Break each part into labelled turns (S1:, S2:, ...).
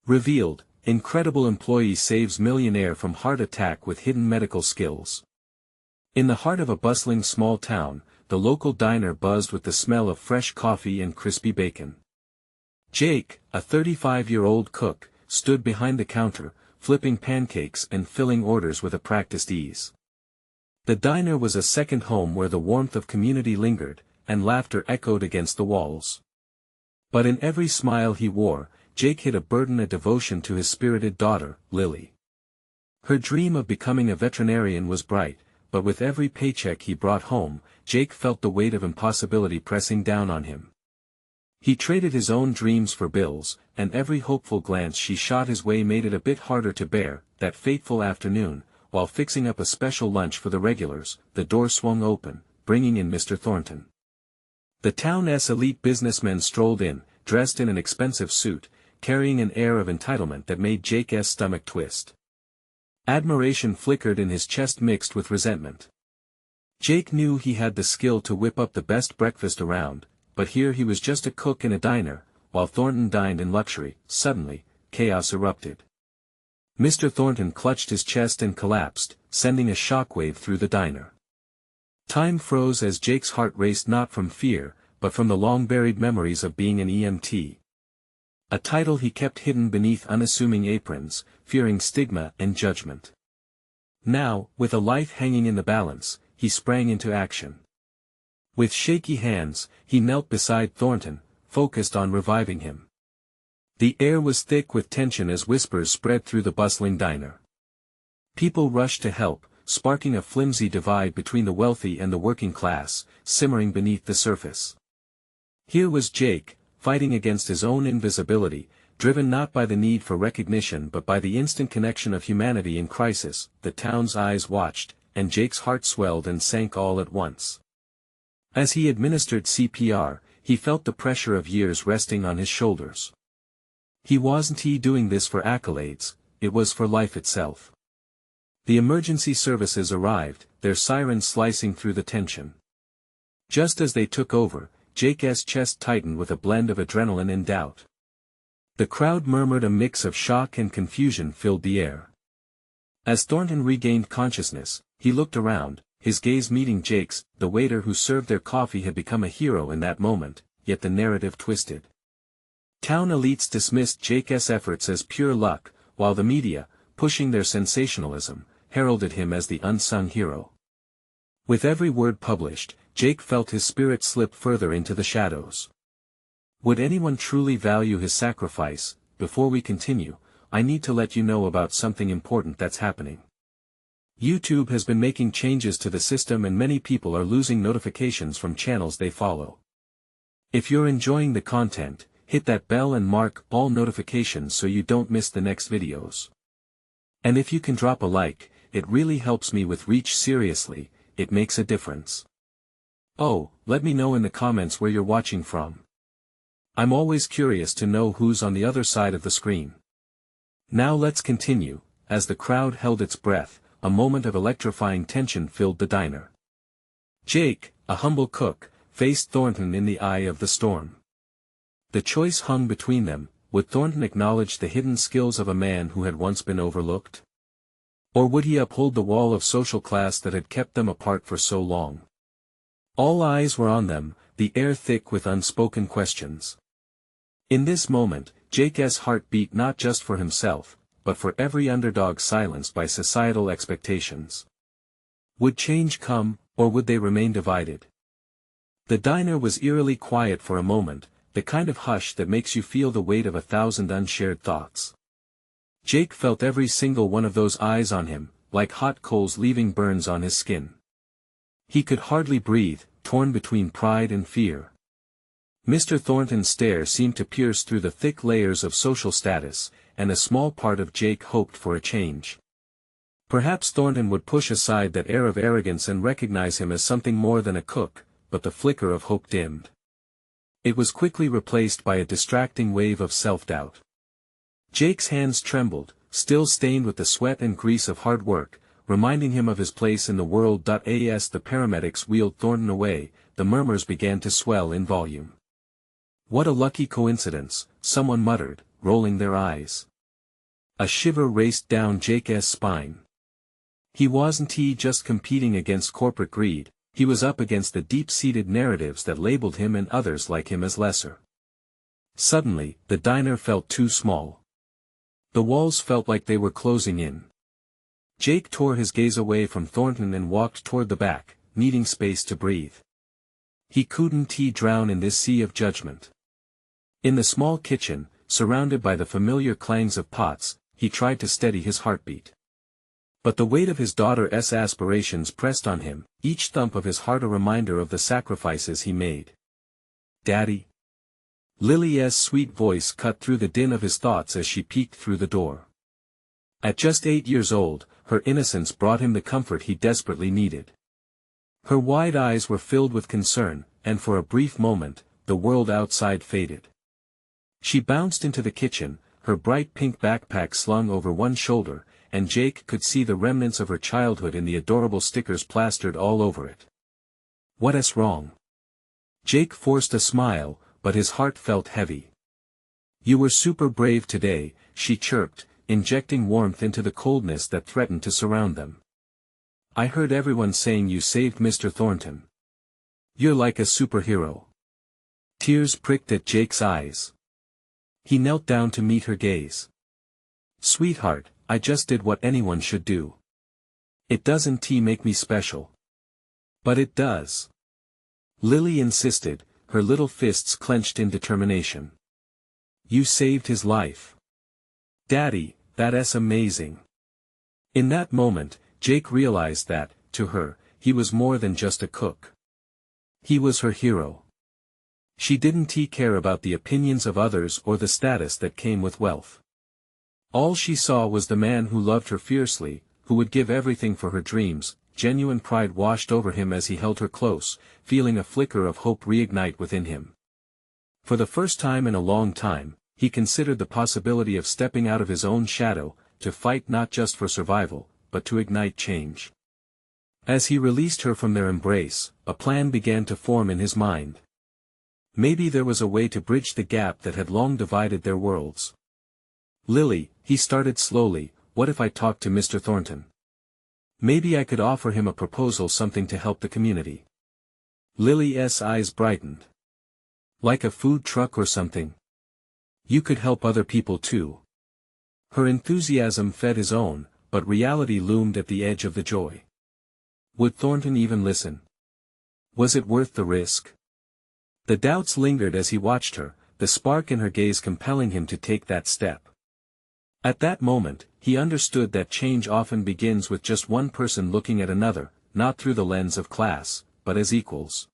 S1: Revealed, incredible employee saves millionaire from heart attack with hidden medical skills. In the heart of a bustling small town, the local diner buzzed with the smell of fresh coffee and crispy bacon. Jake, a 35-year-old cook, stood behind the counter, flipping pancakes and filling orders with a practiced ease. The diner was a second home where the warmth of community lingered, and laughter echoed against the walls. But in every smile he wore, Jake hid a burden of devotion to his spirited daughter, Lily. Her dream of becoming a veterinarian was bright, but with every paycheck he brought home, Jake felt the weight of impossibility pressing down on him. He traded his own dreams for Bill's, and every hopeful glance she shot his way made it a bit harder to bear. That fateful afternoon, while fixing up a special lunch for the regulars, the door swung open, bringing in Mr. Thornton. The town's elite businessman strolled in, dressed in an expensive suit, carrying an air of entitlement that made Jake's stomach twist. Admiration flickered in his chest mixed with resentment. Jake knew he had the skill to whip up the best breakfast around, but here he was just a cook in a diner, while Thornton dined in luxury. Suddenly, chaos erupted. Mr. Thornton clutched his chest and collapsed, sending a shockwave through the diner. Time froze as Jake's heart raced not from fear, but from the long-buried memories of being an EMT. A title he kept hidden beneath unassuming aprons, fearing stigma and judgment. Now, with a life hanging in the balance, he sprang into action. With shaky hands, he knelt beside Thornton, focused on reviving him. The air was thick with tension as whispers spread through the bustling diner. People rushed to help, sparking a flimsy divide between the wealthy and the working class, simmering beneath the surface. Here was Jake, fighting against his own invisibility, driven not by the need for recognition but by the instant connection of humanity in crisis. The town's eyes watched, and Jake's heart swelled and sank all at once. As he administered CPR, he felt the pressure of years resting on his shoulders. He wasn't doing this for accolades, it was for life itself. The emergency services arrived, their sirens slicing through the tension. Just as they took over, Jake's chest tightened with a blend of adrenaline and doubt. The crowd murmured, a mix of shock and confusion filled the air. As Thornton regained consciousness, he looked around, his gaze meeting Jake's. The waiter who served their coffee had become a hero in that moment, yet the narrative twisted. Town elites dismissed Jake's efforts as pure luck, while the media, pushing their sensationalism, heralded him as the unsung hero. With every word published, Jake felt his spirit slip further into the shadows. Would anyone truly value his sacrifice? Before we continue, I need to let you know about something important that's happening. YouTube has been making changes to the system and many people are losing notifications from channels they follow. If you're enjoying the content, hit that bell and mark all notifications so you don't miss the next videos. And if you can drop a like, it really helps me with reach. Seriously, it makes a difference. Oh, let me know in the comments where you're watching from. I'm always curious to know who's on the other side of the screen. Now let's continue. As the crowd held its breath, a moment of electrifying tension filled the diner. Jake, a humble cook, faced Thornton in the eye of the storm. The choice hung between them. Would Thornton acknowledge the hidden skills of a man who had once been overlooked? Or would he uphold the wall of social class that had kept them apart for so long? All eyes were on them, the air thick with unspoken questions. In this moment, Jake's heart beat not just for himself, but for every underdog silenced by societal expectations. Would change come, or would they remain divided? The diner was eerily quiet for a moment, the kind of hush that makes you feel the weight of 1,000 unshared thoughts. Jake felt every single one of those eyes on him, like hot coals leaving burns on his skin. He could hardly breathe, torn between pride and fear. Mr. Thornton's stare seemed to pierce through the thick layers of social status, and a small part of Jake hoped for a change. Perhaps Thornton would push aside that air of arrogance and recognize him as something more than a cook, but the flicker of hope dimmed. It was quickly replaced by a distracting wave of self-doubt. Jake's hands trembled, still stained with the sweat and grease of hard work, reminding him of his place in the world. As the paramedics wheeled Thornton away, the murmurs began to swell in volume. What a lucky coincidence, someone muttered, rolling their eyes. A shiver raced down Jake's spine. He wasn't just competing against corporate greed, he was up against the deep-seated narratives that labeled him and others like him as lesser. Suddenly, the diner felt too small. The walls felt like they were closing in. Jake tore his gaze away from Thornton and walked toward the back, needing space to breathe. He couldn't drown in this sea of judgment. In the small kitchen, surrounded by the familiar clangs of pots, he tried to steady his heartbeat. But the weight of his daughter's aspirations pressed on him, each thump of his heart a reminder of the sacrifices he made. "Daddy?" Lily's sweet voice cut through the din of his thoughts as she peeked through the door. At just 8 years old, her innocence brought him the comfort he desperately needed. Her wide eyes were filled with concern, and for a brief moment, the world outside faded. She bounced into the kitchen, her bright pink backpack slung over one shoulder, and Jake could see the remnants of her childhood in the adorable stickers plastered all over it. "What's wrong?" Jake forced a smile, but his heart felt heavy. "You were super brave today," she chirped, injecting warmth into the coldness that threatened to surround them. "I heard everyone saying you saved Mr. Thornton. You're like a superhero." Tears pricked at Jake's eyes. He knelt down to meet her gaze. "Sweetheart, I just did what anyone should do. It doesn't make me special." "But it does." Lily insisted, her little fists clenched in determination. "You saved his life. Daddy, that's amazing." In that moment, Jake realized that, to her, he was more than just a cook. He was her hero. She didn't care about the opinions of others or the status that came with wealth. All she saw was the man who loved her fiercely, who would give everything for her dreams. Genuine pride washed over him as he held her close, feeling a flicker of hope reignite within him. For the first time in a long time, he considered the possibility of stepping out of his own shadow, to fight not just for survival, but to ignite change. As he released her from their embrace, a plan began to form in his mind. Maybe there was a way to bridge the gap that had long divided their worlds. "Lily," he started slowly, "what if I talked to Mr. Thornton? Maybe I could offer him a proposal, something to help the community." Lily's eyes brightened. "Like a food truck or something? You could help other people too." Her enthusiasm fed his own, but reality loomed at the edge of the joy. Would Thornton even listen? Was it worth the risk? The doubts lingered as he watched her, the spark in her gaze compelling him to take that step. At that moment, he understood that change often begins with just one person looking at another, not through the lens of class, but as equals.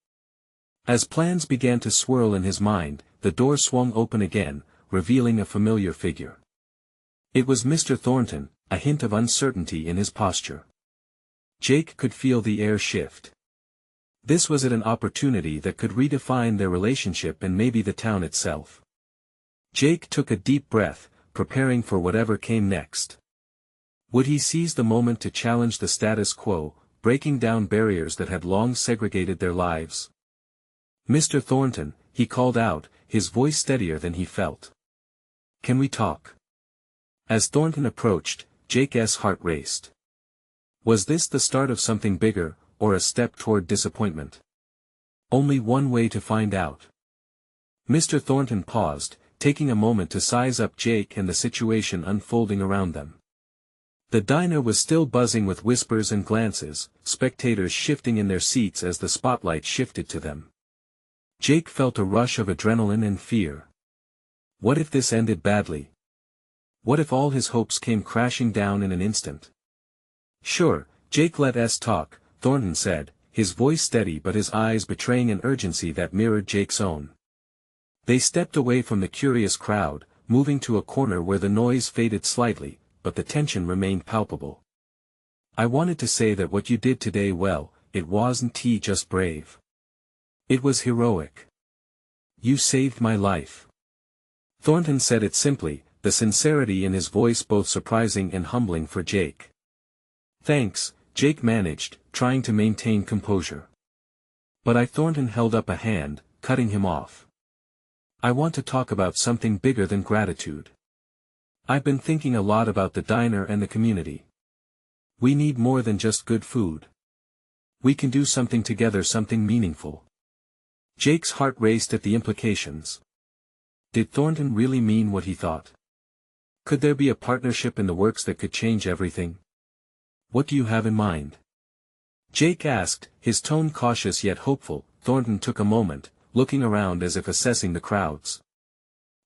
S1: As plans began to swirl in his mind, the door swung open again, revealing a familiar figure. It was Mr. Thornton, a hint of uncertainty in his posture. Jake could feel the air shift. This was an opportunity that could redefine their relationship and maybe the town itself. Jake took a deep breath, preparing for whatever came next. Would he seize the moment to challenge the status quo, breaking down barriers that had long segregated their lives? "Mr. Thornton," he called out, his voice steadier than he felt. "Can we talk?" As Thornton approached, Jake's heart raced. Was this the start of something bigger, or a step toward disappointment? Only one way to find out. Mr. Thornton paused, taking a moment to size up Jake and the situation unfolding around them. The diner was still buzzing with whispers and glances, spectators shifting in their seats as the spotlight shifted to them. Jake felt a rush of adrenaline and fear. What if this ended badly? What if all his hopes came crashing down in an instant? "Sure, Jake, let us talk," Thornton said, his voice steady but his eyes betraying an urgency that mirrored Jake's own. They stepped away from the curious crowd, moving to a corner where the noise faded slightly, but the tension remained palpable. "I wanted to say that what you did today, well, it wasn't just brave. It was heroic. You saved my life." Thornton said it simply, the sincerity in his voice both surprising and humbling for Jake. "Thanks," Jake managed, trying to maintain composure. "But Thornton held up a hand, cutting him off. "I want to talk about something bigger than gratitude. I've been thinking a lot about the diner and the community. We need more than just good food. We can do something together, something meaningful. Jake's heart raced at the implications. Did Thornton really mean what he thought? Could there be a partnership in the works that could change everything? What do you have in mind? Jake asked, his tone cautious yet hopeful. Thornton took a moment, looking around as if assessing the crowds.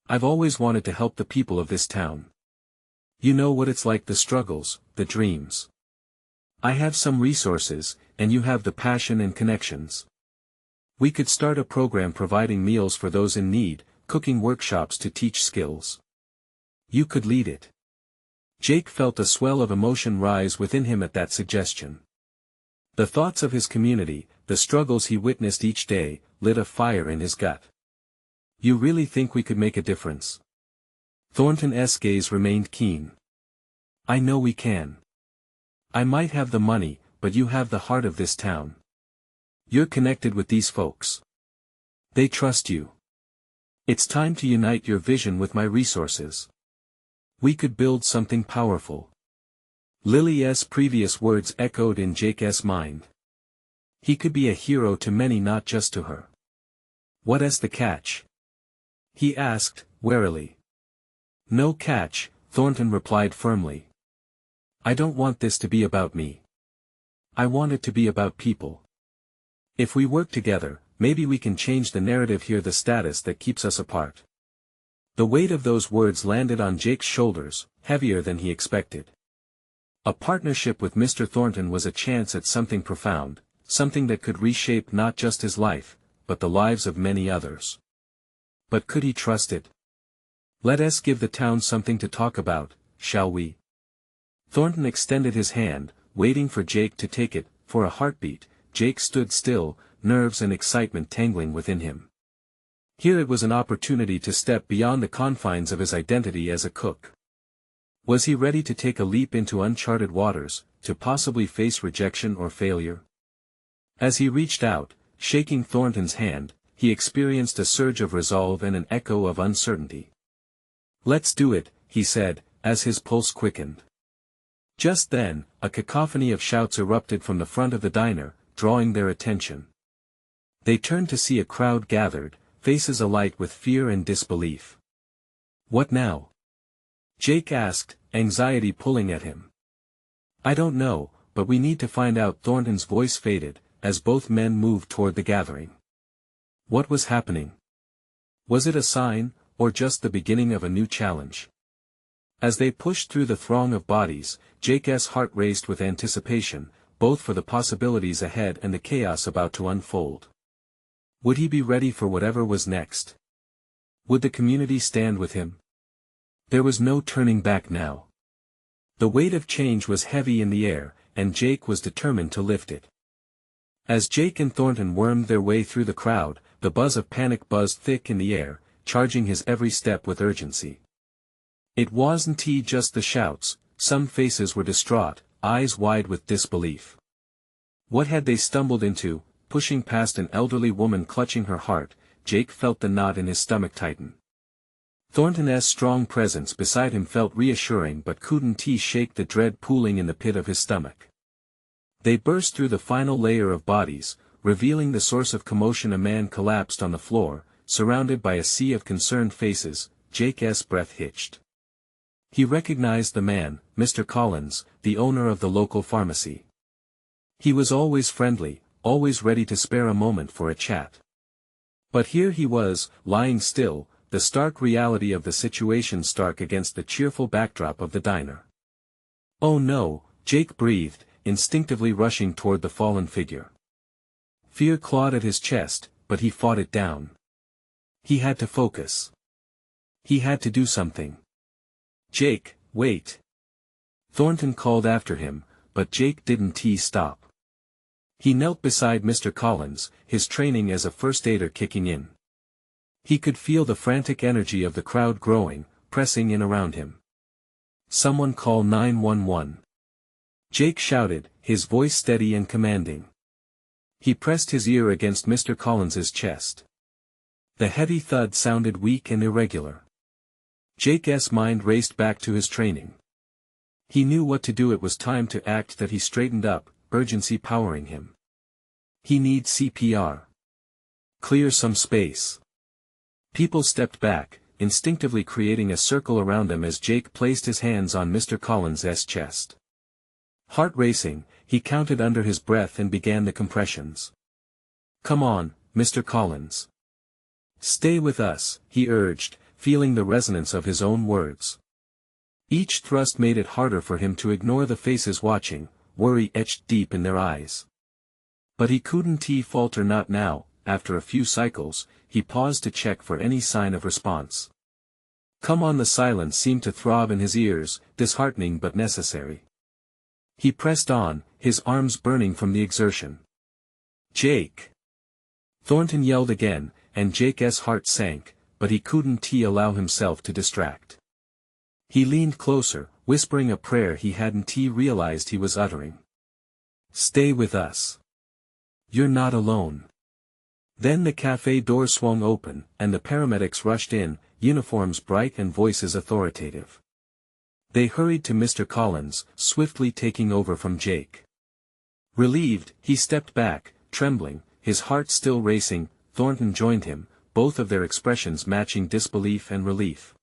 S1: I've always wanted to help the people of this town. You know what it's like, the struggles, the dreams. I have some resources, and you have the passion and connections. We could start a program providing meals for those in need, cooking workshops to teach skills. You could lead it. Jake felt a swell of emotion rise within him at that suggestion. The thoughts of his community, the struggles he witnessed each day, lit a fire in his gut. You really think we could make a difference? Thornton's gaze remained keen. I know we can. I might have the money, but you have the heart of this town. You're connected with these folks. They trust you. It's time to unite your vision with my resources. We could build something powerful. Lily's previous words echoed in Jake's mind. He could be a hero to many, not just to her. What's the catch? He asked, warily. No catch, Thornton replied firmly. I don't want this to be about me. I want it to be about people. If we work together, maybe we can change the narrative here, the status that keeps us apart. The weight of those words landed on Jake's shoulders, heavier than he expected. A partnership with Mr. Thornton was a chance at something profound, something that could reshape not just his life, but the lives of many others. But could he trust it? Let us give the town something to talk about, shall we? Thornton extended his hand, waiting for Jake to take it. For a heartbeat, Jake stood still, nerves and excitement tangling within him. Here it was an opportunity to step beyond the confines of his identity as a cook. Was he ready to take a leap into uncharted waters, to possibly face rejection or failure? As he reached out, shaking Thornton's hand, he experienced a surge of resolve and an echo of uncertainty. Let's do it, he said, as his pulse quickened. Just then, a cacophony of shouts erupted from the front of the diner, drawing their attention. They turned to see a crowd gathered, faces alight with fear and disbelief. What now? Jake asked, anxiety pulling at him. I don't know, but we need to find out. Thornton's voice faded, as both men moved toward the gathering. What was happening? Was it a sign, or just the beginning of a new challenge? As they pushed through the throng of bodies, Jake's heart raced with anticipation, both for the possibilities ahead and the chaos about to unfold. Would he be ready for whatever was next? Would the community stand with him? There was no turning back now. The weight of change was heavy in the air, and Jake was determined to lift it. As Jake and Thornton wormed their way through the crowd, the buzz of panic buzzed thick in the air, charging his every step with urgency. It wasn't just the shouts. Some faces were distraught, eyes wide with disbelief. What had they stumbled into? Pushing past an elderly woman clutching her heart, Jake felt the knot in his stomach tighten. Thornton's strong presence beside him felt reassuring, but couldn't shake the dread pooling in the pit of his stomach. They burst through the final layer of bodies, revealing the source of commotion. A man collapsed on the floor, surrounded by a sea of concerned faces. Jake's breath hitched. He recognized the man, Mr. Collins, the owner of the local pharmacy. He was always friendly, always ready to spare a moment for a chat. But here he was, lying still, the stark reality of the situation stark against the cheerful backdrop of the diner. Oh no, Jake breathed, instinctively rushing toward the fallen figure. Fear clawed at his chest, but he fought it down. He had to focus. He had to do something. Jake, wait. Thornton called after him, but Jake didn't stop. He knelt beside Mr. Collins, his training as a first aider kicking in. He could feel the frantic energy of the crowd growing, pressing in around him. Someone call 911. Jake shouted, his voice steady and commanding. He pressed his ear against Mr. Collins's chest. The heavy thud sounded weak and irregular. Jake's mind raced back to his training. He knew what to do. It was time to act. That he straightened up, urgency powering him. He needs CPR. Clear some space. People stepped back, instinctively creating a circle around them as Jake placed his hands on Mr. Collins's chest. Heart racing, he counted under his breath and began the compressions. "Come on, Mr. Collins. Stay with us," he urged, feeling the resonance of his own words. Each thrust made it harder for him to ignore the faces watching, worry etched deep in their eyes. But he couldn't falter. Not now. After a few cycles, he paused to check for any sign of response. "Come on." The silence seemed to throb in his ears, disheartening but necessary. He pressed on, his arms burning from the exertion. "Jake!" Thornton yelled again, and Jake's heart sank, but he couldn't allow himself to distract. He leaned closer, whispering a prayer he hadn't realized he was uttering. "Stay with us. You're not alone." Then the cafe door swung open, and the paramedics rushed in, uniforms bright and voices authoritative. They hurried to Mr. Collins, swiftly taking over from Jake. Relieved, he stepped back, trembling, his heart still racing. Thornton joined him, both of their expressions matching disbelief and relief.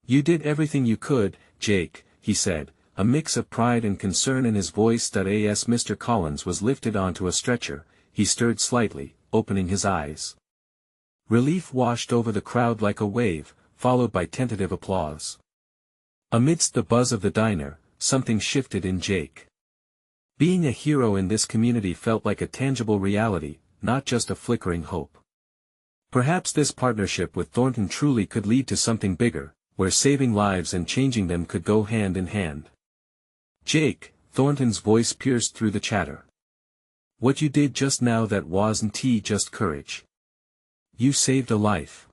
S1: "You did everything you could, Jake," he said, a mix of pride and concern in his voice. As Mr. Collins was lifted onto a stretcher, he stirred slightly, opening his eyes. Relief washed over the crowd like a wave, followed by tentative applause. Amidst the buzz of the diner, something shifted in Jake. Being a hero in this community felt like a tangible reality, not just a flickering hope. Perhaps this partnership with Thornton truly could lead to something bigger, where saving lives and changing them could go hand in hand. "Jake," Thornton's voice pierced through the chatter. "What you did just now, that wasn't just courage. You saved a life."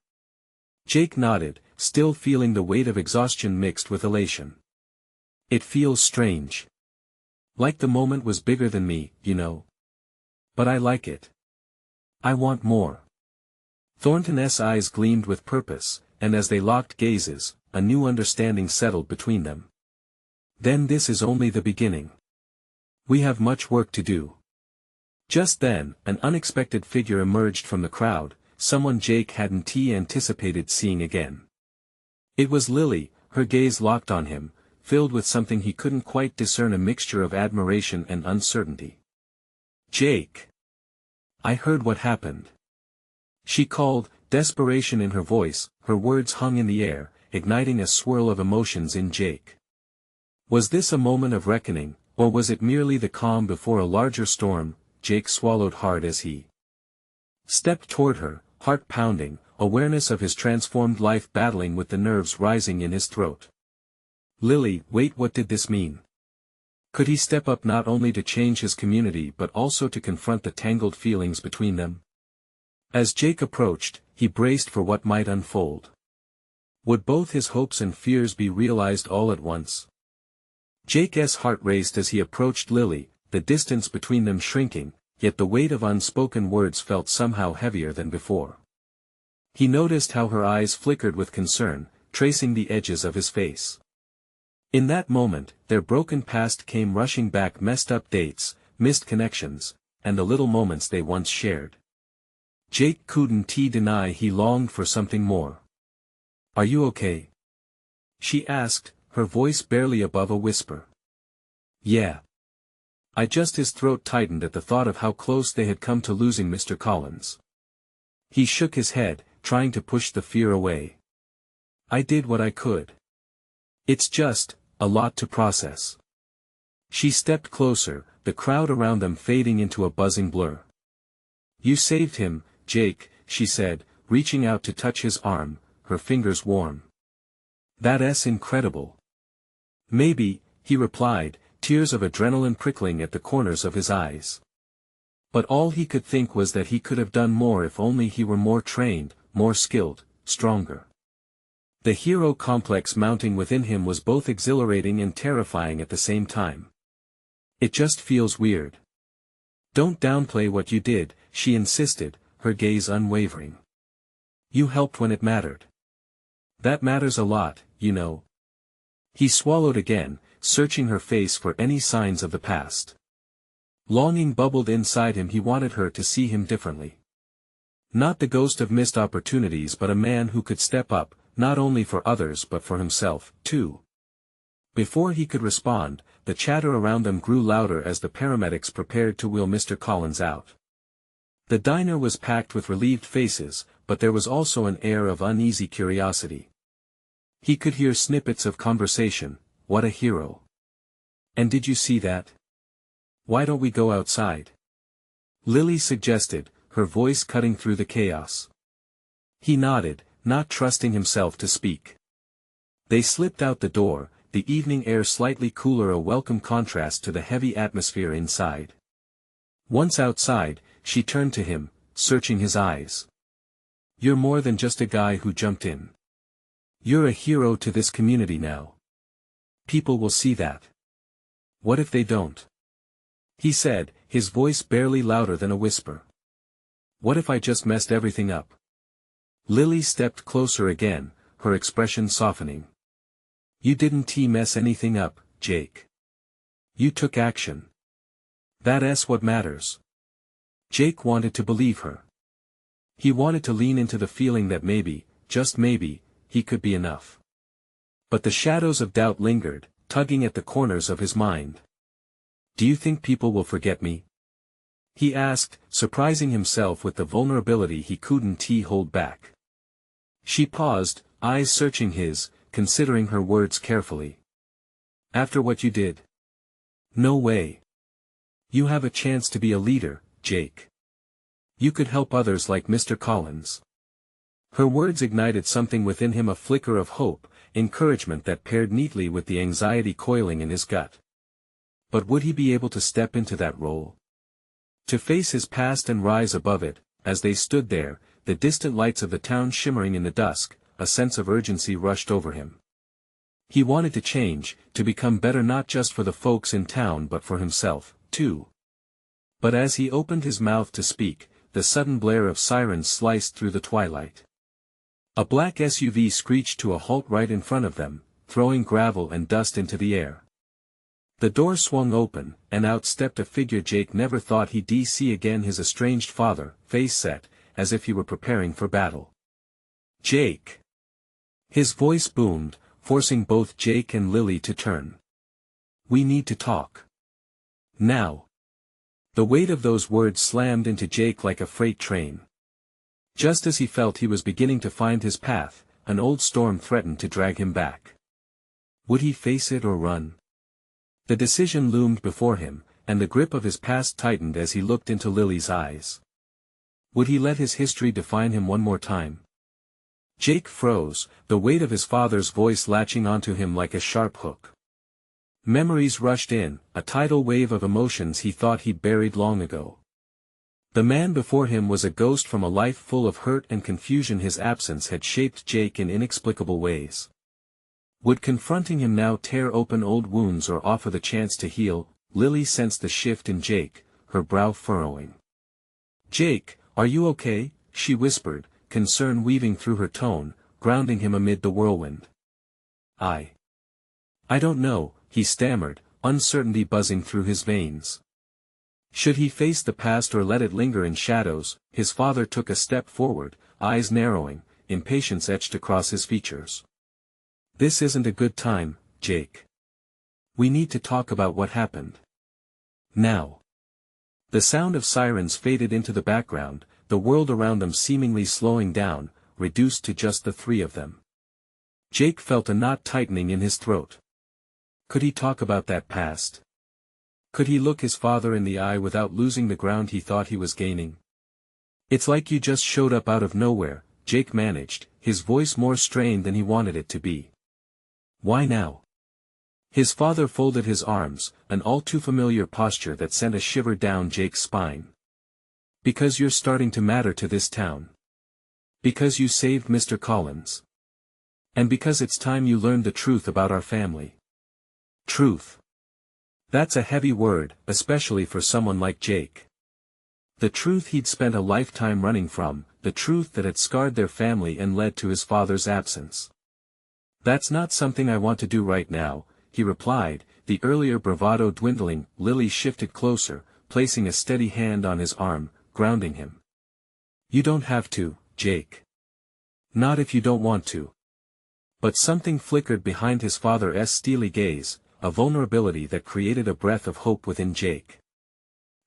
S1: Jake nodded, still feeling the weight of exhaustion mixed with elation. "It feels strange. Like the moment was bigger than me, you know. But I like it. I want more." Thornton's eyes gleamed with purpose, and as they locked gazes, a new understanding settled between them. "Then this is only the beginning. We have much work to do." Just then, an unexpected figure emerged from the crowd, someone Jake hadn't anticipated seeing again. It was Lily, her gaze locked on him, filled with something he couldn't quite discern, a mixture of admiration and uncertainty. "Jake! I heard what happened," she called, desperation in her voice. Her words hung in the air, igniting a swirl of emotions in Jake. Was this a moment of reckoning, or was it merely the calm before a larger storm? Jake swallowed hard as he stepped toward her, heart pounding, awareness of his transformed life battling with the nerves rising in his throat. "Lily, wait, what did this mean?" Could he step up not only to change his community but also to confront the tangled feelings between them? As Jake approached, he braced for what might unfold. Would both his hopes and fears be realized all at once? Jake's heart raced as he approached Lily, the distance between them shrinking, yet the weight of unspoken words felt somehow heavier than before. He noticed how her eyes flickered with concern, tracing the edges of his face. In that moment, their broken past came rushing back, messed up dates, missed connections, and the little moments they once shared. Jake couldn't deny he longed for something more. "Are you okay?" she asked, her voice barely above a whisper. "Yeah. His throat tightened at the thought of how close they had come to losing Mr. Collins. He shook his head, trying to push the fear away. "I did what I could. It's just a lot to process." She stepped closer, the crowd around them fading into a buzzing blur. "You saved him, Jake," she said, reaching out to touch his arm, her fingers warm. "That's incredible." "Maybe," he replied, tears of adrenaline prickling at the corners of his eyes. But all he could think was that he could have done more if only he were more trained, more skilled, stronger. The hero complex mounting within him was both exhilarating and terrifying at the same time. "It just feels weird." "Don't downplay what you did," she insisted, her gaze unwavering. "You helped when it mattered." That matters a lot, you know. He swallowed again, searching her face for any signs of the past. Longing bubbled inside him. He wanted her to see him differently. Not the ghost of missed opportunities, but a man who could step up, not only for others but for himself, too. Before he could respond, the chatter around them grew louder as the paramedics prepared to wheel Mr. Collins out. The diner was packed with relieved faces, but there was also an air of uneasy curiosity. He could hear snippets of conversation. What a hero. And did you see that? Why don't we go outside? Lily suggested, her voice cutting through the chaos. He nodded, not trusting himself to speak. They slipped out the door, the evening air slightly cooler, a welcome contrast to the heavy atmosphere inside. Once outside, she turned to him, searching his eyes. You're more than just a guy who jumped in. You're a hero to this community now. People will see that. What if they don't? He said, his voice barely louder than a whisper. What if I just messed everything up? Lily stepped closer again, her expression softening. You didn't mess anything up, Jake. You took action. That's what matters. Jake wanted to believe her. He wanted to lean into the feeling that maybe, just maybe, he could be enough. But the shadows of doubt lingered, tugging at the corners of his mind. Do you think people will forget me? He asked, surprising himself with the vulnerability he couldn't hold back. She paused, eyes searching his, considering her words carefully. After what you did? No way. You have a chance to be a leader, Jake. You could help others like Mr. Collins. Her words ignited something within him, a flicker of hope, encouragement that paired neatly with the anxiety coiling in his gut. But would he be able to step into that role? To face his past and rise above it? As they stood there, the distant lights of the town shimmering in the dusk, a sense of urgency rushed over him. He wanted to change, to become better, not just for the folks in town but for himself, too. But as he opened his mouth to speak, the sudden blare of sirens sliced through the twilight. A black SUV screeched to a halt right in front of them, throwing gravel and dust into the air. The door swung open, and out stepped a figure Jake never thought he'd see again, his estranged father, face set, as if he were preparing for battle. Jake! His voice boomed, forcing both Jake and Lily to turn. We need to talk. Now. The weight of those words slammed into Jake like a freight train. Just as he felt he was beginning to find his path, an old storm threatened to drag him back. Would he face it or run? The decision loomed before him, and the grip of his past tightened as he looked into Lily's eyes. Would he let his history define him one more time? Jake froze, the weight of his father's voice latching onto him like a sharp hook. Memories rushed in, a tidal wave of emotions he thought he'd buried long ago. The man before him was a ghost from a life full of hurt and confusion. His absence had shaped Jake in inexplicable ways. Would confronting him now tear open old wounds or offer the chance to heal? Lily sensed the shift in Jake, her brow furrowing. Jake, are you okay? She whispered, concern weaving through her tone, grounding him amid the whirlwind. I don't know, he stammered, uncertainty buzzing through his veins. Should he face the past or let it linger in shadows? His father took a step forward, eyes narrowing, impatience etched across his features. This isn't a good time, Jake. We need to talk about what happened. Now. The sound of sirens faded into the background, the world around them seemingly slowing down, reduced to just the three of them. Jake felt a knot tightening in his throat. Could he talk about that past? Could he look his father in the eye without losing the ground he thought he was gaining? It's like you just showed up out of nowhere, Jake managed, his voice more strained than he wanted it to be. Why now? His father folded his arms, an all too familiar posture that sent a shiver down Jake's spine. Because you're starting to matter to this town. Because you saved Mr. Collins. And because it's time you learned the truth about our family. Truth. That's a heavy word, especially for someone like Jake. The truth he'd spent a lifetime running from, the truth that had scarred their family and led to his father's absence. That's not something I want to do right now, he replied, the earlier bravado dwindling. Lily shifted closer, placing a steady hand on his arm, grounding him. You don't have to, Jake. Not if you don't want to. But something flickered behind his father's steely gaze, a vulnerability that created a breath of hope within Jake.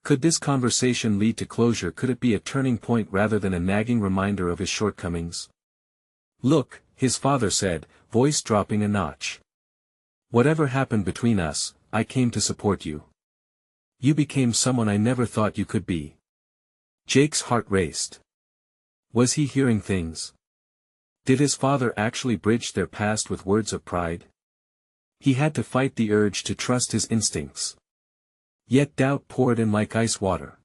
S1: Could this conversation lead to closure? Could it be a turning point rather than a nagging reminder of his shortcomings? Look, his father said, voice dropping a notch. Whatever happened between us, I came to support you. You became someone I never thought you could be. Jake's heart raced. Was he hearing things? Did his father actually bridge their past with words of pride? He had to fight the urge to trust his instincts. Yet doubt poured in like ice water.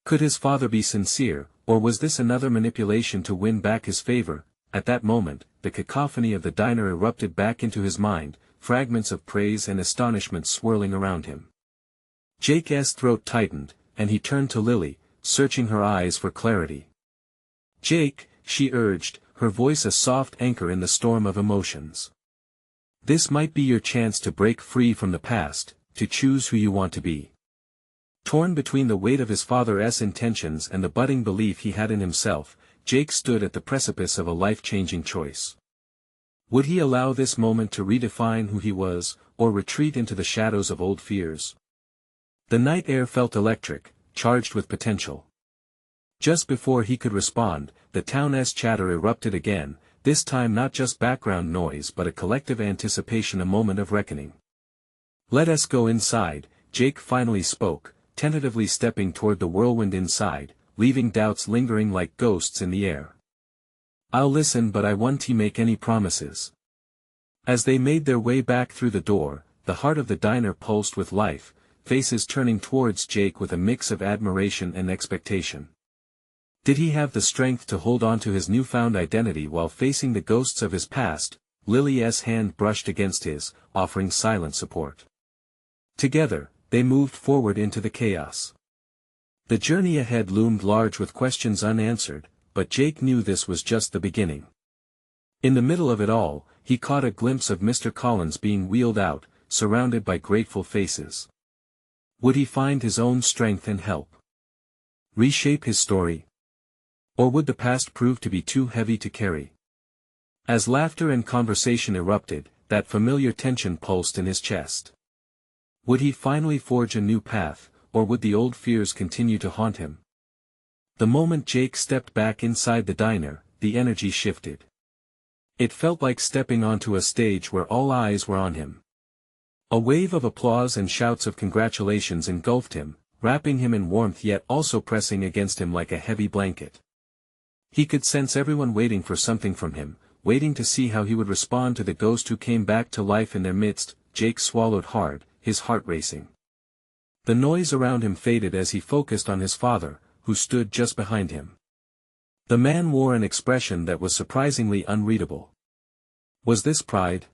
S1: Could his father be sincere, or was this another manipulation to win back his favor? At that moment, the cacophony of the diner erupted back into his mind, fragments of praise and astonishment swirling around him. Jake's throat tightened, and he turned to Lily, searching her eyes for clarity. Jake, she urged, her voice a soft anchor in the storm of emotions. This might be your chance to break free from the past, to choose who you want to be. Torn between the weight of his father's intentions and the budding belief he had in himself, Jake stood at the precipice of a life-changing choice. Would he allow this moment to redefine who he was, or retreat into the shadows of old fears? The night air felt electric, charged with potential. Just before he could respond, the town's chatter erupted again, this time not just background noise but a collective anticipation, a moment of reckoning. Let us go inside, Jake finally spoke, tentatively stepping toward the whirlwind inside, leaving doubts lingering like ghosts in the air. I'll listen, but I won't make any promises. As they made their way back through the door, the heart of the diner pulsed with life, faces turning towards Jake with a mix of admiration and expectation. Did he have the strength to hold on to his newfound identity while facing the ghosts of his past? Lily's hand brushed against his, offering silent support. Together, they moved forward into the chaos. The journey ahead loomed large with questions unanswered, but Jake knew this was just the beginning. In the middle of it all, he caught a glimpse of Mr. Collins being wheeled out, surrounded by grateful faces. Would he find his own strength and help? Reshape his story? Or would the past prove to be too heavy to carry? As laughter and conversation erupted, that familiar tension pulsed in his chest. Would he finally forge a new path, or would the old fears continue to haunt him? The moment Jake stepped back inside the diner, the energy shifted. It felt like stepping onto a stage where all eyes were on him. A wave of applause and shouts of congratulations engulfed him, wrapping him in warmth yet also pressing against him like a heavy blanket. He could sense everyone waiting for something from him, waiting to see how he would respond to the ghost who came back to life in their midst. Jake swallowed hard, his heart racing. The noise around him faded as he focused on his father, who stood just behind him. The man wore an expression that was surprisingly unreadable. Was this pride?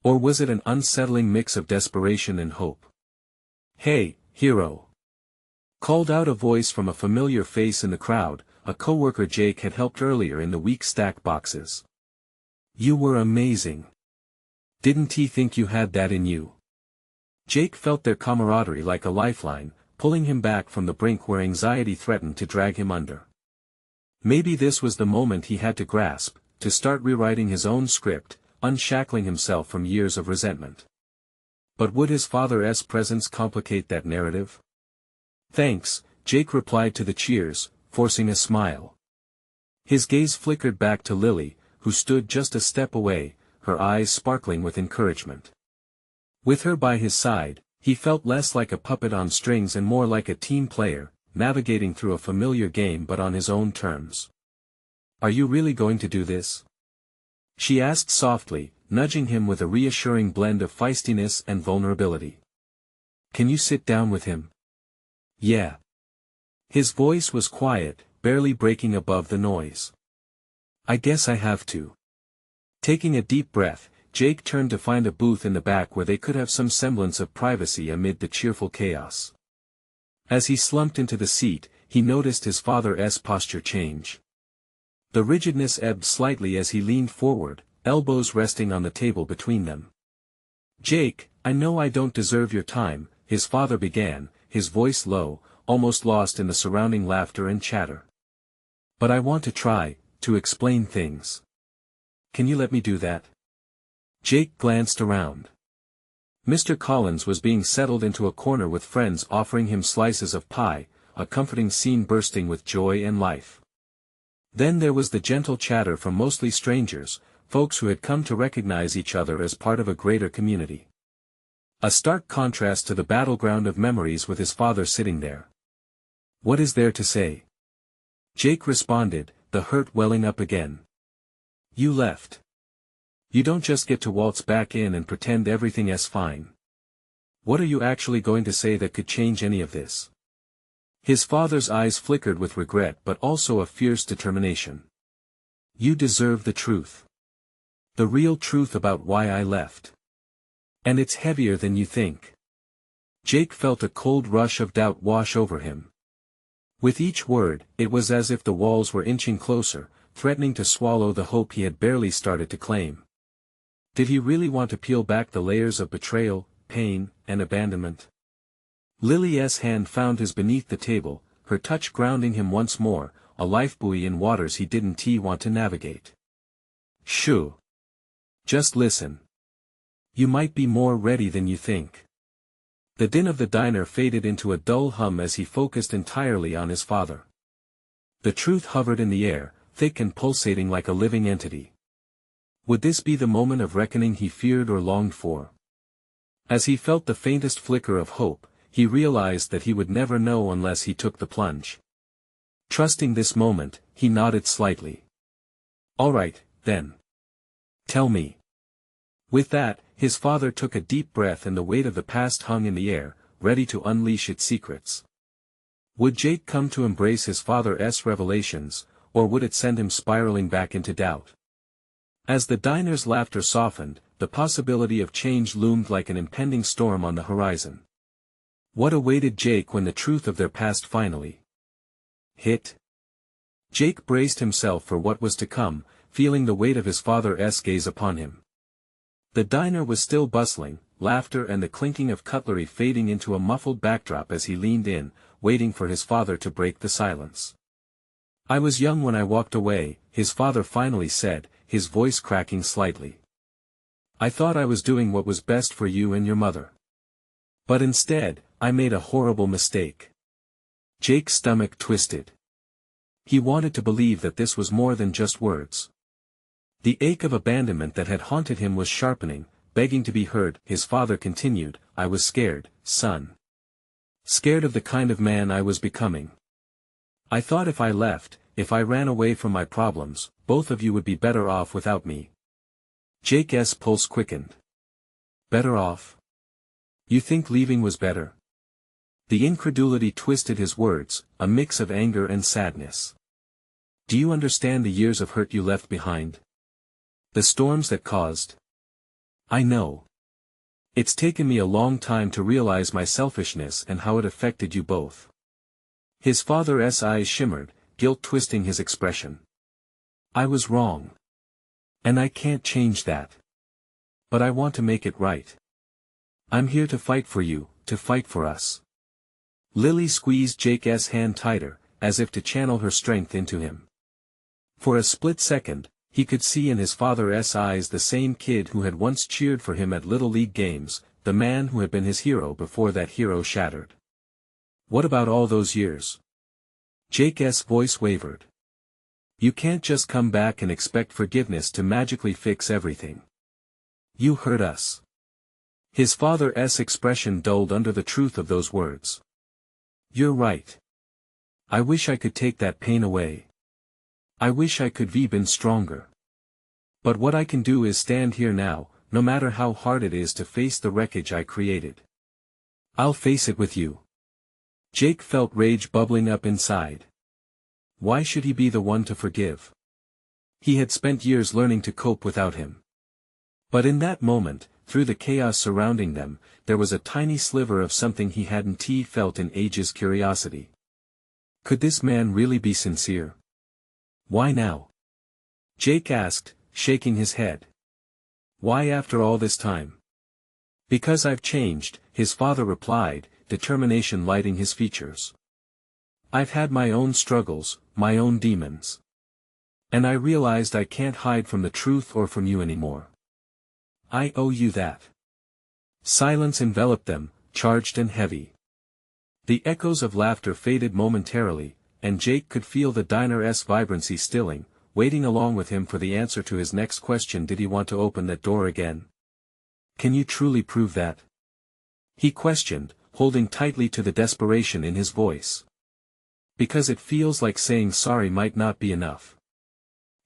S1: Or was it an unsettling mix of desperation and hope? Hey, hero! Called out a voice from a familiar face in the crowd, a coworker Jake had helped earlier in the week stack boxes. You were amazing. Didn't he think you had that in you? Jake felt their camaraderie like a lifeline, pulling him back from the brink where anxiety threatened to drag him under. Maybe this was the moment he had to grasp, to start rewriting his own script, unshackling himself from years of resentment. But would his father's presence complicate that narrative? Thanks, Jake replied to the cheers, forcing a smile. His gaze flickered back to Lily, who stood just a step away, her eyes sparkling with encouragement. With her by his side, he felt less like a puppet on strings and more like a team player, navigating through a familiar game but on his own terms. Are you really going to do this? She asked softly, nudging him with a reassuring blend of feistiness and vulnerability. Can you sit down with him? Yeah. His voice was quiet, barely breaking above the noise. I guess I have to. Taking a deep breath, Jake turned to find a booth in the back where they could have some semblance of privacy amid the cheerful chaos. As he slumped into the seat, he noticed his father's posture change. The rigidness ebbed slightly as he leaned forward, elbows resting on the table between them. "Jake, I know I don't deserve your time," his father began, his voice low, almost lost in the surrounding laughter and chatter. "But I want to try, to explain things. Can you let me do that?" Jake glanced around. Mr. Collins was being settled into a corner with friends offering him slices of pie, a comforting scene bursting with joy and life. Then there was the gentle chatter from mostly strangers, folks who had come to recognize each other as part of a greater community. A stark contrast to the battleground of memories with his father sitting there. "What is there to say?" Jake responded, the hurt welling up again. "You left. You don't just get to waltz back in and pretend everything is fine. What are you actually going to say that could change any of this?" His father's eyes flickered with regret but also a fierce determination. "You deserve the truth. The real truth about why I left. And it's heavier than you think." Jake felt a cold rush of doubt wash over him. With each word, it was as if the walls were inching closer, threatening to swallow the hope he had barely started to claim. Did he really want to peel back the layers of betrayal, pain, and abandonment? Lily's hand found his beneath the table, her touch grounding him once more, a lifebuoy in waters he didn't want to navigate. "Shoo. Just listen. You might be more ready than you think." The din of the diner faded into a dull hum as he focused entirely on his father. The truth hovered in the air, thick and pulsating like a living entity. Would this be the moment of reckoning he feared or longed for? As he felt the faintest flicker of hope, he realized that he would never know unless he took the plunge. Trusting this moment, he nodded slightly. "All right, then. Tell me." With that, his father took a deep breath and the weight of the past hung in the air, ready to unleash its secrets. Would Jake come to embrace his father's revelations, or would it send him spiraling back into doubt? As the diner's laughter softened, the possibility of change loomed like an impending storm on the horizon. What awaited Jake when the truth of their past finally hit? Jake braced himself for what was to come, feeling the weight of his father's gaze upon him. The diner was still bustling, laughter and the clinking of cutlery fading into a muffled backdrop as he leaned in, waiting for his father to break the silence. "I was young when I walked away," his father finally said, his voice cracking slightly. "I thought I was doing what was best for you and your mother. But instead, I made a horrible mistake." Jake's stomach twisted. He wanted to believe that this was more than just words. The ache of abandonment that had haunted him was sharpening, begging to be heard. His father continued, "I was scared, son. Scared of the kind of man I was becoming. I thought if I left, if I ran away from my problems, both of you would be better off without me." Jake's pulse quickened. "Better off? You think leaving was better?" The incredulity twisted his words, a mix of anger and sadness. "Do you understand the years of hurt you left behind? The storms that caused? I know. It's taken me a long time to realize my selfishness and how it affected you both." His father's eyes shimmered, guilt twisting his expression. "I was wrong. And I can't change that. But I want to make it right. I'm here to fight for you, to fight for us." Lily squeezed Jake's hand tighter, as if to channel her strength into him. For a split second, he could see in his father's eyes the same kid who had once cheered for him at Little League games, the man who had been his hero before that hero shattered. "What about all those years?" Jake's voice wavered. "You can't just come back and expect forgiveness to magically fix everything. You hurt us." His father's expression dulled under the truth of those words. "You're right. I wish I could take that pain away. I wish I could be been stronger. But what I can do is stand here now, no matter how hard it is to face the wreckage I created. I'll face it with you." Jake felt rage bubbling up inside. Why should he be the one to forgive? He had spent years learning to cope without him. But in that moment, through the chaos surrounding them, there was a tiny sliver of something he hadn't felt in ages: curiosity. Could this man really be sincere? "Why now?" Jake asked, shaking his head. Why after all this time? Because I've changed, his father replied, determination lighting his features. I've had my own struggles, my own demons. And I realized I can't hide from the truth or from you anymore. I owe you that. Silence enveloped them, charged and heavy. The echoes of laughter faded momentarily, and Jake could feel the diner's vibrancy stilling, waiting along with him for the answer to his next question. Did he want to open that door again? Can you truly prove that? He questioned, holding tightly to the desperation in his voice. Because it feels like saying sorry might not be enough.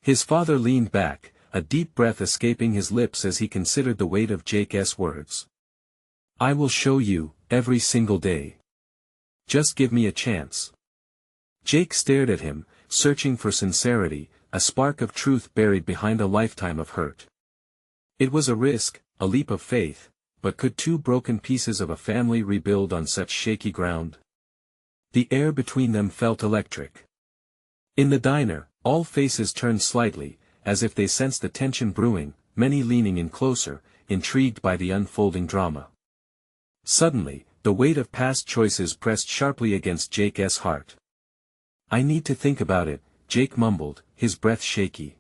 S1: His father leaned back, a deep breath escaping his lips as he considered the weight of Jake's words. I will show you, every single day. Just give me a chance. Jake stared at him, searching for sincerity, a spark of truth buried behind a lifetime of hurt. It was a risk, a leap of faith, but could two broken pieces of a family rebuild on such shaky ground? The air between them felt electric. In the diner, all faces turned slightly, as if they sensed the tension brewing, many leaning in closer, intrigued by the unfolding drama. Suddenly, the weight of past choices pressed sharply against Jake's heart. I need to think about it, Jake mumbled, his breath shaky.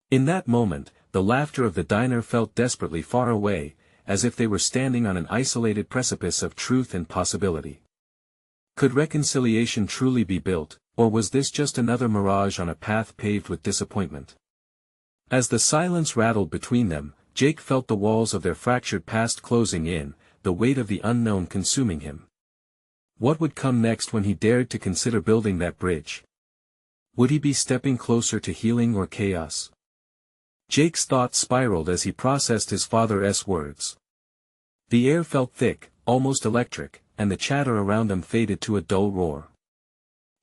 S1: In that moment, the laughter of the diner felt desperately far away, as if they were standing on an isolated precipice of truth and possibility. Could reconciliation truly be built, or was this just another mirage on a path paved with disappointment? As the silence rattled between them, Jake felt the walls of their fractured past closing in, the weight of the unknown consuming him. What would come next when he dared to consider building that bridge? Would he be stepping closer to healing or chaos? Jake's thoughts spiraled as he processed his father's words. The air felt thick, almost electric, and the chatter around them faded to a dull roar.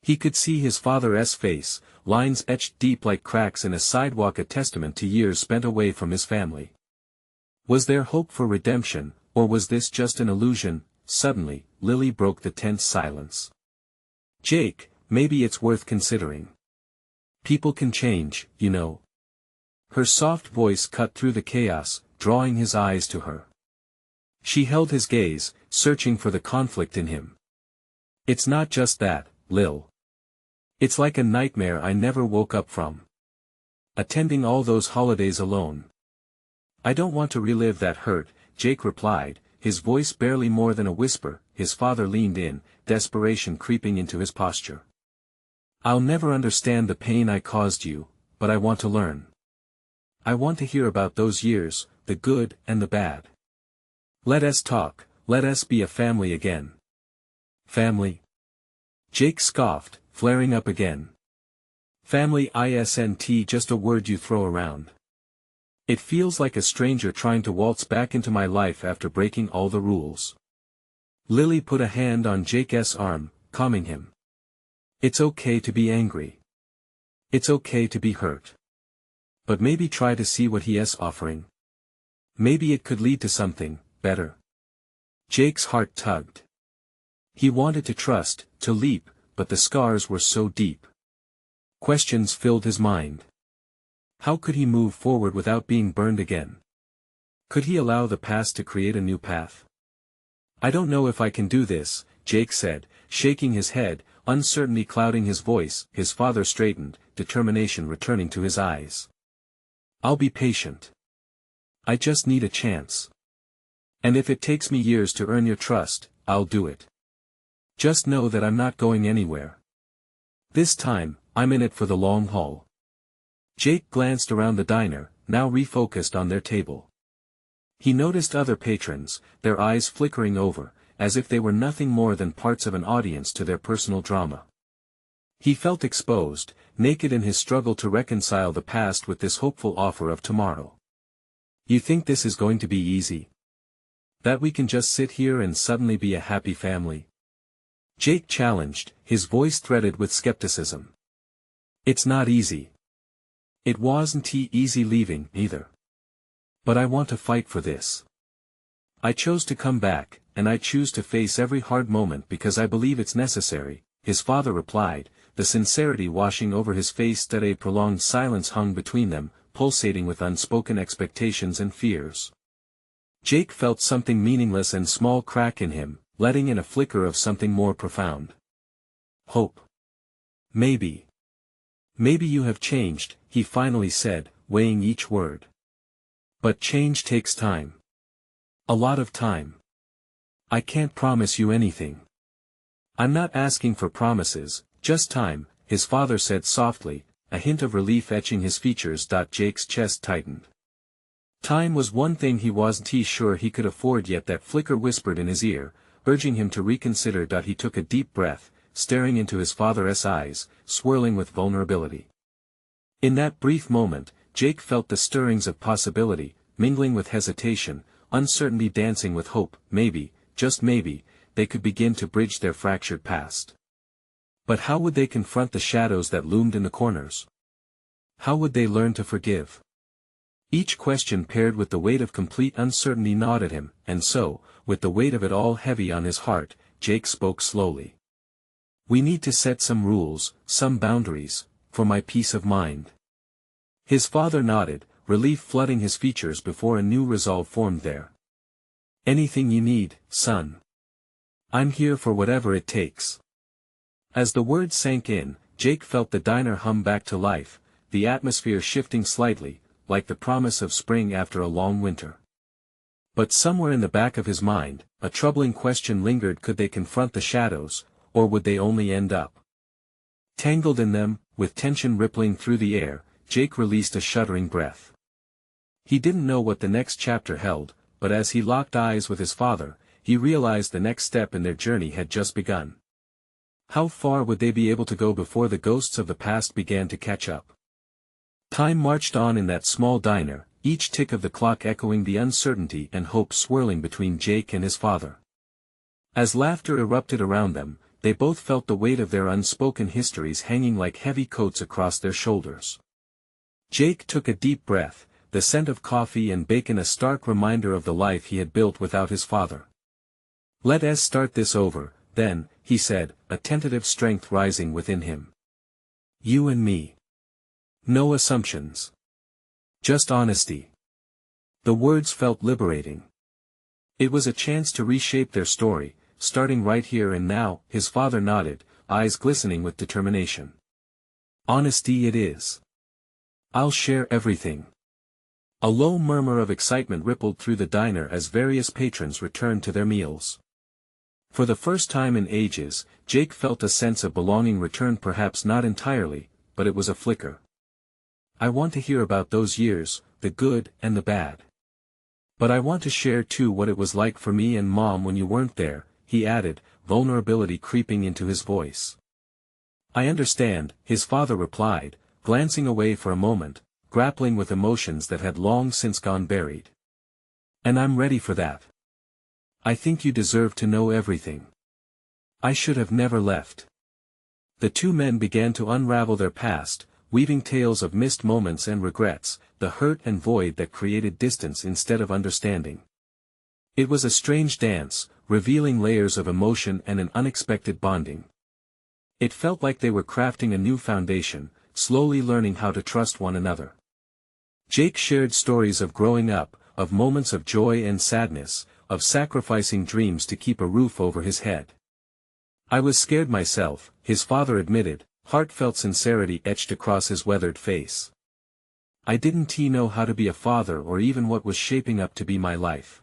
S1: He could see his father's face, lines etched deep like cracks in a sidewalk, a testament to years spent away from his family. Was there hope for redemption, or was this just an illusion? Suddenly, Lily broke the tense silence. Jake, maybe it's worth considering. People can change, you know. Her soft voice cut through the chaos, drawing his eyes to her. She held his gaze, searching for the conflict in him. It's not just that, Lil. It's like a nightmare I never woke up from. Attending all those holidays alone. I don't want to relive that hurt, Jake replied, his voice barely more than a whisper. His father leaned in, desperation creeping into his posture. I'll never understand the pain I caused you, but I want to learn. I want to hear about those years, the good and the bad. Let us talk, let us be a family again. Family? Jake scoffed, flaring up again. Family isn't just a word you throw around. It feels like a stranger trying to waltz back into my life after breaking all the rules. Lily put a hand on Jake's arm, calming him. It's okay to be angry. It's okay to be hurt. But maybe try to see what he is offering. Maybe it could lead to something better. Jake's heart tugged. He wanted to trust, to leap, but the scars were so deep. Questions filled his mind. How could he move forward without being burned again? Could he allow the past to create a new path? I don't know if I can do this, Jake said, shaking his head, uncertainty clouding his voice. His father straightened, determination returning to his eyes. I'll be patient. I just need a chance. And if it takes me years to earn your trust, I'll do it. Just know that I'm not going anywhere. This time, I'm in it for the long haul. Jake glanced around the diner, now refocused on their table. He noticed other patrons, their eyes flickering over, as if they were nothing more than parts of an audience to their personal drama. He felt exposed, naked in his struggle to reconcile the past with this hopeful offer of tomorrow. You think this is going to be easy? That we can just sit here and suddenly be a happy family? Jake challenged, his voice threaded with skepticism. It's not easy. It wasn't easy leaving, either. But I want to fight for this. I chose to come back, and I choose to face every hard moment because I believe it's necessary, his father replied, the sincerity washing over his face. That a prolonged silence hung between them, pulsating with unspoken expectations and fears. Jake felt something meaningless and small crack in him, letting in a flicker of something more profound. Hope. Maybe. Maybe you have changed, he finally said, weighing each word. But change takes time. A lot of time. I can't promise you anything. I'm not asking for promises, just time, his father said softly, a hint of relief etching his features. Jake's chest tightened. Time was one thing he wasn't sure he could afford yet. That flicker whispered in his ear, urging him to reconsider. He took a deep breath, staring into his father's eyes, swirling with vulnerability. In that brief moment, Jake felt the stirrings of possibility, mingling with hesitation, uncertainty dancing with hope. Maybe, just maybe, they could begin to bridge their fractured past. But how would they confront the shadows that loomed in the corners? How would they learn to forgive? Each question paired with the weight of complete uncertainty gnawed at him, and so, with the weight of it all heavy on his heart, Jake spoke slowly. We need to set some rules, some boundaries, for my peace of mind. His father nodded, relief flooding his features before a new resolve formed there. Anything you need, son. I'm here for whatever it takes. As the words sank in, Jake felt the diner hum back to life, the atmosphere shifting slightly, like the promise of spring after a long winter. But somewhere in the back of his mind, a troubling question lingered. Could they confront the shadows, or would they only end up tangled in them? With tension rippling through the air, Jake released a shuddering breath. He didn't know what the next chapter held, but as he locked eyes with his father, he realized the next step in their journey had just begun. How far would they be able to go before the ghosts of the past began to catch up? Time marched on in that small diner, each tick of the clock echoing the uncertainty and hope swirling between Jake and his father. As laughter erupted around them, they both felt the weight of their unspoken histories hanging like heavy coats across their shoulders. Jake took a deep breath, the scent of coffee and bacon a stark reminder of the life he had built without his father. Let us start this over, then, he said, a tentative strength rising within him. You and me. No assumptions. Just honesty. The words felt liberating. It was a chance to reshape their story, starting right here and now. His father nodded, eyes glistening with determination. Honesty it is. I'll share everything. A low murmur of excitement rippled through the diner as various patrons returned to their meals. For the first time in ages, Jake felt a sense of belonging return, perhaps not entirely, but it was a flicker. I want to hear about those years, the good and the bad. But I want to share too what it was like for me and Mom when you weren't there, he added, vulnerability creeping into his voice. I understand, his father replied, glancing away for a moment, grappling with emotions that had long since gone buried. And I'm ready for that. I think you deserve to know everything. I should have never left. The two men began to unravel their past, weaving tales of missed moments and regrets, the hurt and void that created distance instead of understanding. It was a strange dance, revealing layers of emotion and an unexpected bonding. It felt like they were crafting a new foundation, slowly learning how to trust one another. Jake shared stories of growing up, of moments of joy and sadness, of sacrificing dreams to keep a roof over his head. I was scared myself, his father admitted, heartfelt sincerity etched across his weathered face. I didn't know how to be a father or even what was shaping up to be my life.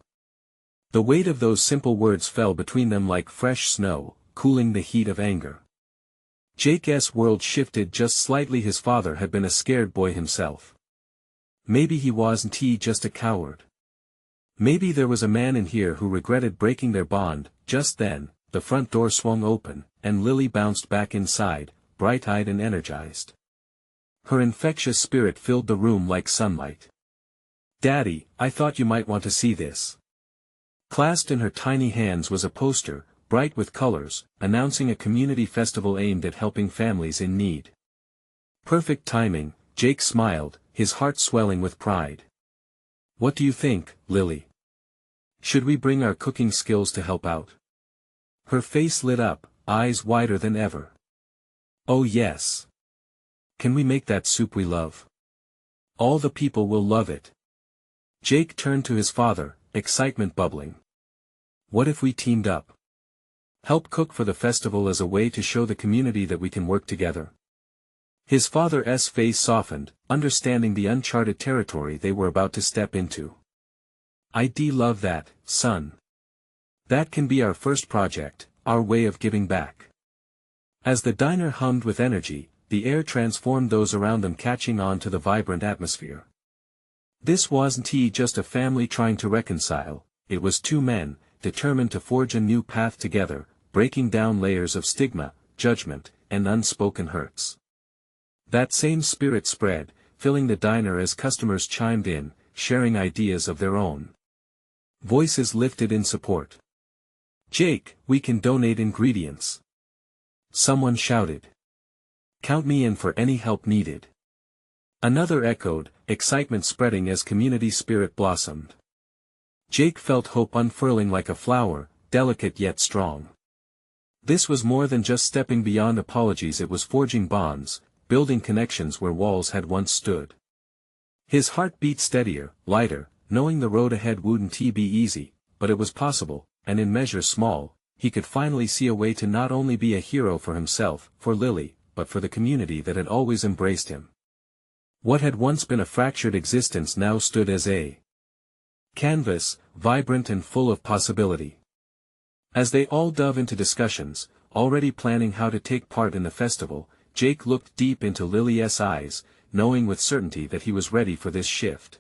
S1: The weight of those simple words fell between them like fresh snow, cooling the heat of anger. Jake's world shifted just slightly. His father had been a scared boy himself. Maybe he wasn't just a coward. Maybe there was a man in here who regretted breaking their bond. Just then, the front door swung open, and Lily bounced back inside, bright-eyed and energized. Her infectious spirit filled the room like sunlight. Daddy, I thought you might want to see this. Clasped in her tiny hands was a poster, bright with colors, announcing a community festival aimed at helping families in need. Perfect timing, Jake smiled, his heart swelling with pride. What do you think, Lily? Should we bring our cooking skills to help out? Her face lit up, eyes wider than ever. Oh yes. Can we make that soup we love? All the people will love it. Jake turned to his father, excitement bubbling. What if we teamed up? Help cook for the festival as a way to show the community that we can work together. His father's face softened, understanding the uncharted territory they were about to step into. I'd love that, son. That can be our first project, our way of giving back. As the diner hummed with energy, the air transformed those around them, catching on to the vibrant atmosphere. This wasn't just a family trying to reconcile, it was two men, determined to forge a new path together, breaking down layers of stigma, judgment, and unspoken hurts. That same spirit spread, filling the diner as customers chimed in, sharing ideas of their own. Voices lifted in support. Jake, we can donate ingredients. Someone shouted. Count me in for any help needed. Another echoed, excitement spreading as community spirit blossomed. Jake felt hope unfurling like a flower, delicate yet strong. This was more than just stepping beyond apologies, it was forging bonds, building connections where walls had once stood. His heart beat steadier, lighter, knowing the road ahead wouldn't be easy, but it was possible, and in measure small, he could finally see a way to not only be a hero for himself, for Lily, but for the community that had always embraced him. What had once been a fractured existence now stood as a canvas, vibrant and full of possibility. As they all dove into discussions, already planning how to take part in the festival, Jake looked deep into Lily's eyes, knowing with certainty that he was ready for this shift.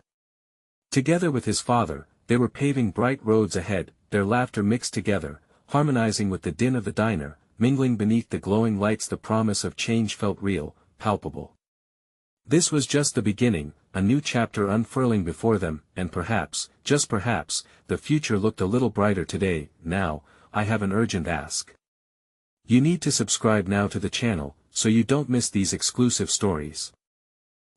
S1: Together with his father, they were paving bright roads ahead, their laughter mixed together, harmonizing with the din of the diner, mingling beneath the glowing lights. The promise of change felt real, palpable. This was just the beginning, a new chapter unfurling before them, and perhaps, just perhaps, the future looked a little brighter today. Now, I have an urgent ask. You need to subscribe now to the channel, so you don't miss these exclusive stories.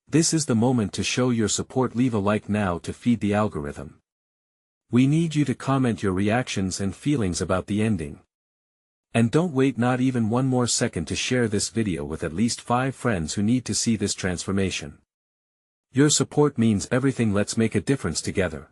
S1: This is the moment to show your support. Leave a like now to feed the algorithm. We need you to comment your reactions and feelings about the ending. And don't wait not even one more second to share this video with at least 5 friends who need to see this transformation. Your support means everything. Let's make a difference together.